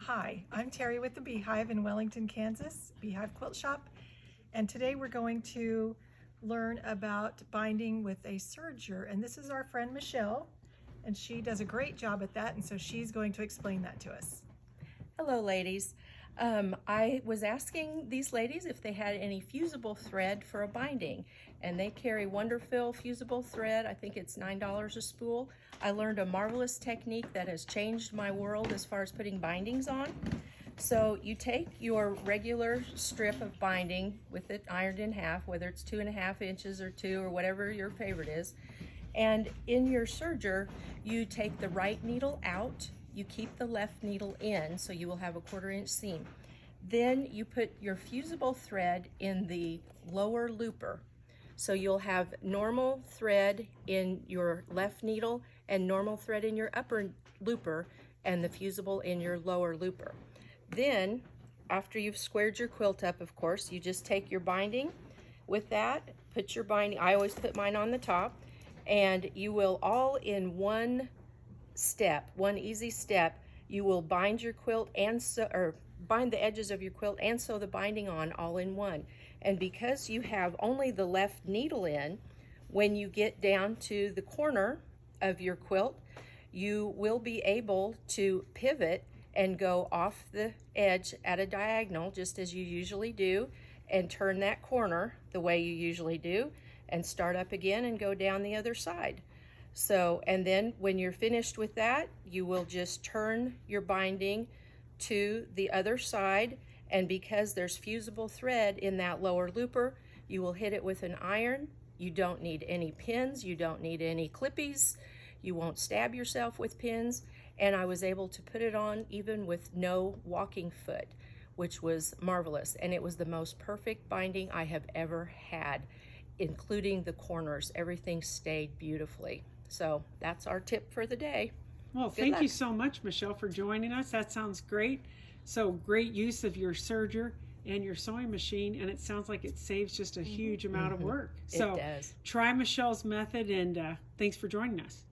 Hi, I'm Terry with the Beehive in Wellington, Kansas, Beehive Quilt Shop, and today we're going to learn about binding with a serger, and this is our friend Michelle, and she does a great job at that, and so she's going to explain that to us. Hello ladies. I was asking these ladies if they had any fusible thread for a binding, and they carry Wonderfill fusible thread. I think it's $9 a spool. I learned a marvelous technique that has changed my world as far as putting bindings on. So you take your regular strip of binding with it ironed in half, whether it's 2.5 inches or 2 or whatever your favorite is, and in your serger you take the right needle out. You keep the left needle in, so you will have a 1/4 inch seam. Then you put your fusible thread in the lower looper. So you'll have normal thread in your left needle and normal thread in your upper looper and the fusible in your lower looper. Then, after you've squared your quilt up, of course, you just take your binding with that, put your binding, I always put mine on the top, and you will all in one step, one easy step, you will bind your quilt and bind the edges of your quilt and sew the binding on all in one. And because you have only the left needle in, when you get down to the corner of your quilt, you will be able to pivot and go off the edge at a diagonal, just as you usually do, and turn that corner the way you usually do, and start up again and go down the other side. So, and then when you're finished with that, you will just turn your binding to the other side, and because there's fusible thread in that lower looper, you will hit it with an iron. You don't need any pins, you don't need any clippies, you won't stab yourself with pins, and I was able to put it on even with no walking foot, which was marvelous, and it was the most perfect binding I have ever had, including the corners. Everything stayed beautifully. So that's our tip for the day. Well, thank you so much, Michelle, for joining us. That sounds great. So great use of your serger and your sewing machine, and it sounds like it saves just a huge amount of work. So It does. try Michelle's method, and thanks for joining us.